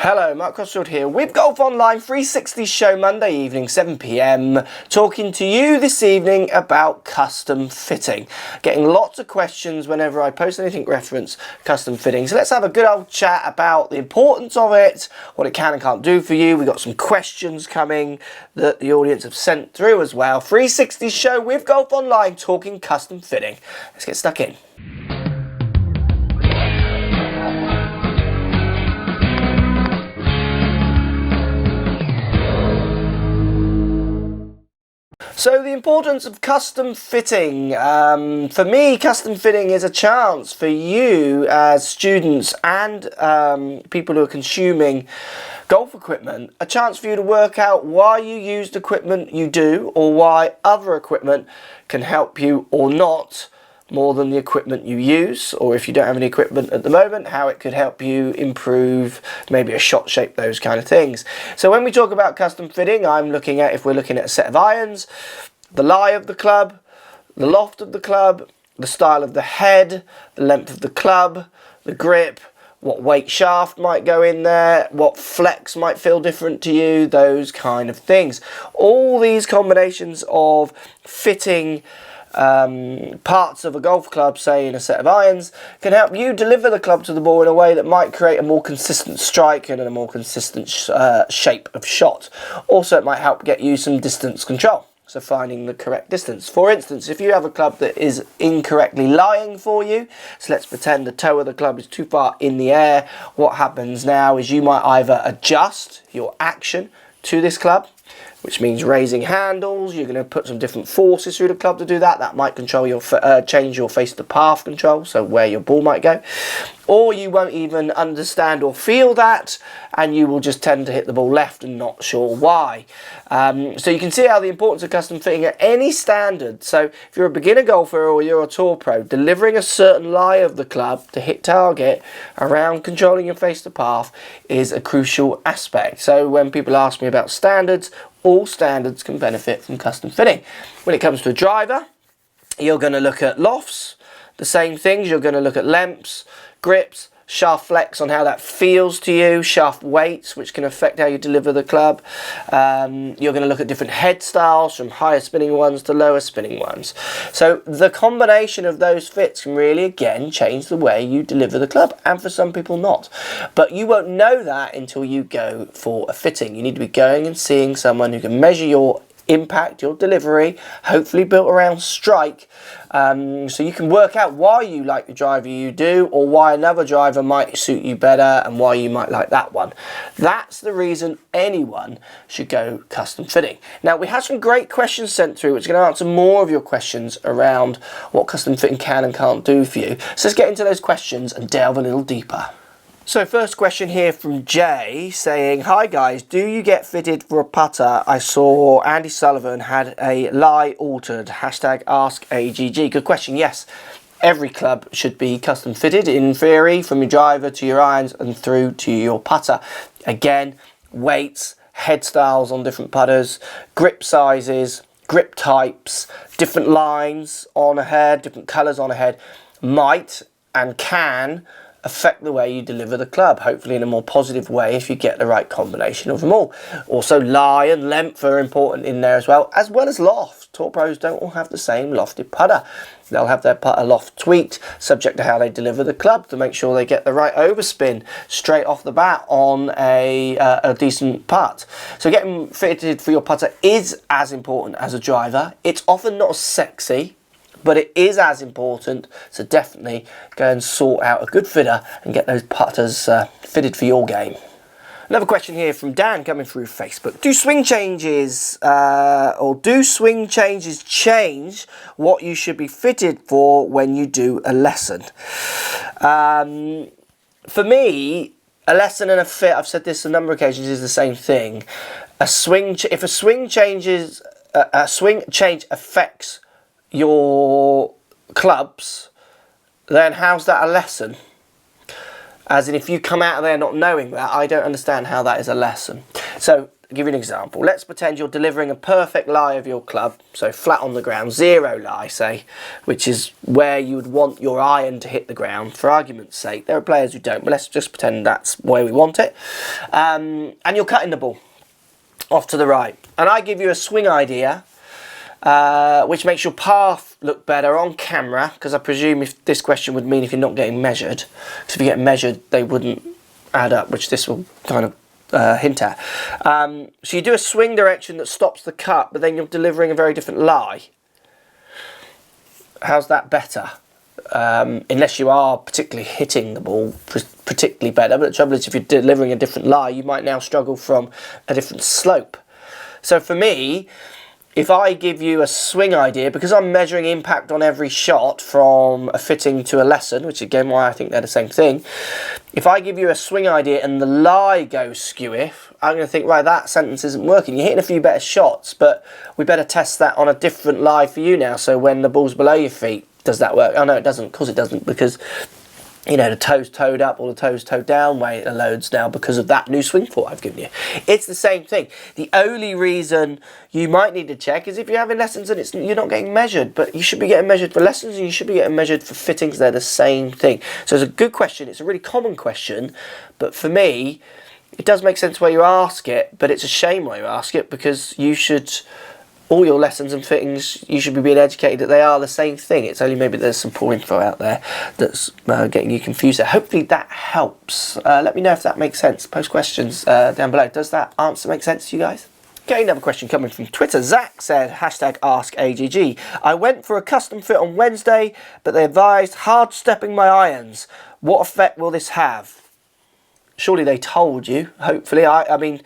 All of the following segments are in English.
Hello, Mark Crossfield here with Golf Online 360 show Monday evening 7 PM, talking to you this evening about custom fitting. Getting lots of questions whenever I post anything reference custom fitting. So let's have a good old chat about the importance of it, what it can and can't do for you. We've got some questions coming that the audience have sent through as well. 360 show with Golf Online talking custom fitting. Let's get stuck in. So the importance of custom fitting. For me, custom fitting is a chance for you as students and people who are consuming golf equipment, a chance for you to work out why you use the equipment you do or why other equipment can help you or not more than the equipment you use, or if you don't have any equipment at the moment, how it could help you improve maybe a shot shape, those kind of things. So when we talk about custom fitting, I'm looking at, if we're looking at a set of irons, the lie of the club, the loft of the club, the style of the head, the length of the club, the grip, what weight shaft might go in there, what flex might feel different to you, those kind of things. All these combinations of fitting parts of a golf club, say in a set of irons, can help you deliver the club to the ball in a way that might create a more consistent strike and a more consistent shape of shot. Also, it might help get you some distance control, so finding the correct distance. For instance, if you have a club that is incorrectly lying for you, so let's pretend the toe of the club is too far in the air, what happens now is you might either adjust your action to this club, which means raising handles. You're going to put some different forces through the club to do that. That might control your change your face to path control, so where your ball might go. Or you won't even understand or feel that, and you will just tend to hit the ball left and not sure why. So you can see how the importance of custom fitting at any standard. So if you're a beginner golfer or you're a tour pro, delivering a certain lie of the club to hit target around controlling your face to path is a crucial aspect. So when people ask me about standards, all standards can benefit from custom fitting. When it comes to a driver, you're going to look at lofts, the same things. You're going to look at lengths, grips, shaft flex on how that feels to you, shaft weights, which can affect how you deliver the club. You're going to look at different head styles, from higher spinning ones to lower spinning ones. So the combination of those fits can really, again, change the way you deliver the club, and for some people not. But you won't know that until you go for a fitting. You need to be going and seeing someone who can measure your impact, your delivery, hopefully built around strike, so you can work out why you like the driver you do, or why another driver might suit you better and why you might like that one. That's the reason anyone should go custom fitting. Now, we had some great questions sent through, which is going to answer more of your questions around what custom fitting can and can't do for you. So let's get into those questions and delve a little deeper. So first question here from Jay saying, hi guys, do you get fitted for a putter? I saw Andy Sullivan had a lie altered, hashtag AskAGG. Good question. Yes, every club should be custom fitted in theory, from your driver to your irons and through to your putter. Again, weights, head styles on different putters, grip sizes, grip types, different lines on a head, different colours on a head might and can affect the way you deliver the club, hopefully in a more positive way if you get the right combination of them all. Also, lie and length are important in there as well as loft. Tour pros don't all have the same lofted putter. They'll have their putter loft tweaked, subject to how they deliver the club, to make sure they get the right overspin straight off the bat on a decent putt. So getting fitted for your putter is as important as a driver. It's often not as sexy, but it is as important, so definitely go and sort out a good fitter and get those putters fitted for your game. Another question here from Dan coming through Facebook. Do swing changes change what you should be fitted for when you do a lesson? For me, a lesson and a fit, I've said this a number of occasions, is the same thing. If a swing change affects your clubs, then how's that a lesson? As in, if you come out of there not knowing that, I don't understand how that is a lesson. So give you an example. Let's pretend you're delivering a perfect lie of your club, so flat on the ground, 0 lie, say, which is where you would want your iron to hit the ground, for argument's sake. There are players who don't, but let's just pretend that's where we want it. And you're cutting the ball off to the right. And I give you a swing idea, which makes your path look better on camera, because I presume if this question would mean if you're not getting measured, because if you get measured, they wouldn't add up, which this will kind of hint at. So you do a swing direction that stops the cut, but then you're delivering a very different lie. How's that better? Unless you are particularly hitting the ball particularly better, but the trouble is if you're delivering a different lie, you might now struggle from a different slope. So for me, if I give you a swing idea, because I'm measuring impact on every shot from a fitting to a lesson, which again why I think they're the same thing, if I give you a swing idea and the lie goes skewiff, I'm going to think, right, that sentence isn't working. You're hitting a few better shots, but we better test that on a different lie for you now, so when the ball's below your feet, does that work? Oh no, it doesn't. Of course it doesn't, because you know, the toes toed up or the toes toed down way it loads now because of that new swing thought I've given you. It's the same thing. The only reason you might need to check is if you're having lessons and you're not getting measured, but you should be getting measured for lessons and you should be getting measured for fittings. They're the same thing. So it's a good question. It's a really common question, but for me, it does make sense where you ask it, but it's a shame where you ask it, because you should, all your lessons and fittings, you should be being educated that they are the same thing. It's only maybe there's some poor info out there that's getting you confused there. Hopefully that helps. Let me know if that makes sense. Post questions down below. Does that answer make sense to you guys? Okay, another question coming from Twitter. Zach said, #AskAGG. I went for a custom fit on Wednesday, but they advised hard stepping my irons. What effect will this have? Surely they told you, hopefully. I mean,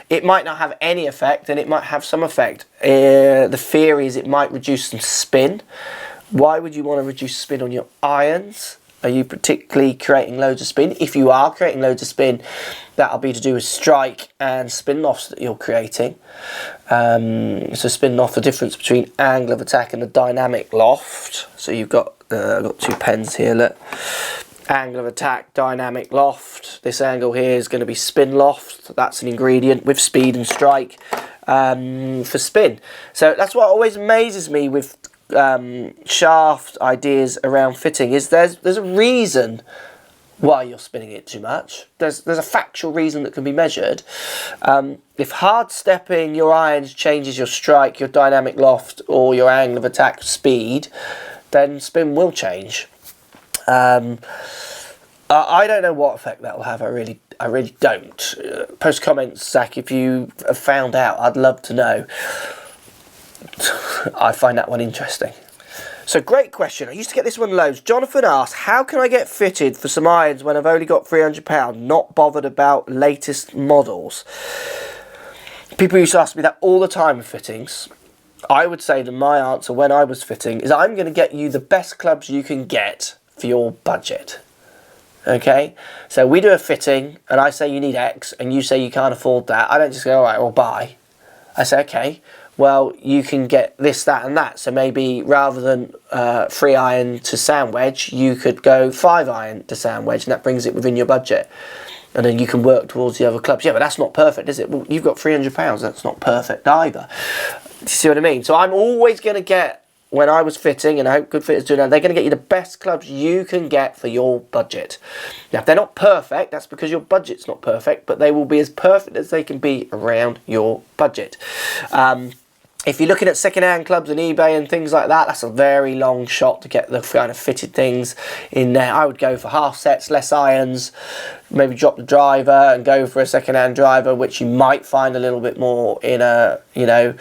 it might not have any effect and it might have some effect. The fear is it might reduce some spin. Why would you want to reduce spin on your irons? Are you particularly creating loads of spin? If you are creating loads of spin, that'll be to do with strike and spin lofts that you're creating. So spin loft, the difference between angle of attack and the dynamic loft. So you've got, I've got 2 pens here, look. Angle of attack, dynamic loft. This angle here is going to be spin loft. That's an ingredient with speed and strike for spin. So that's what always amazes me with shaft ideas around fitting, is there's a reason why you're spinning it too much. There's a factual reason that can be measured. If hard stepping your irons changes your strike, your dynamic loft, or your angle of attack speed, then spin will change. I don't know what effect that will have. I really don't. Post comments, Zach, if you have found out. I'd love to know. I find that one interesting. So great question. I used to get this one loads. Jonathan asked, how can I get fitted for some irons when I've only got £300, not bothered about latest models? People used to ask me that all the time with fittings. I would say that my answer when I was fitting is I'm going to get you the best clubs you can get for your budget. Okay, so we do a fitting and I say you need X and you say you can't afford that. I don't just go, all right, well, buy. I say, okay, well, you can get this, that and that. So maybe rather than 3 iron to sand wedge, you could go 5 iron to sand wedge, and that brings it within your budget. And then you can work towards the other clubs. Yeah, but that's not perfect, is it? Well, you've got £300. That's not perfect either. Do you see what I mean? So I'm always going to get, when I was fitting, and I hope good fitters do now, they're going to get you the best clubs you can get for your budget. Now, if they're not perfect, that's because your budget's not perfect, but they will be as perfect as they can be around your budget. If you're looking at second-hand clubs and eBay and things like that, that's a very long shot to get the kind of fitted things in there. I would go for half sets, less irons, maybe drop the driver and go for a second-hand driver, which you might find a little bit more in a, you know,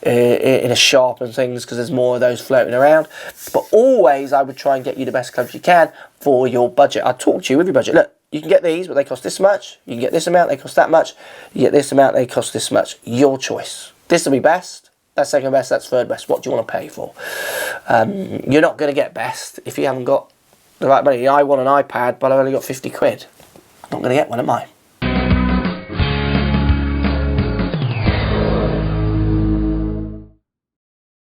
in a shop and things, because there's more of those floating around. But always I would try and get you the best clubs you can for your budget. I'd talk to you with your budget. Look, you can get these, but they cost this much. You can get this amount, they cost that much. You get this amount, they cost this much. Your choice. This will be best. That's second best, that's third best. What do you want to pay for? You're not going to get best if you haven't got the right money. I want an iPad, but I've only got 50 quid. I'm not going to get one, am I?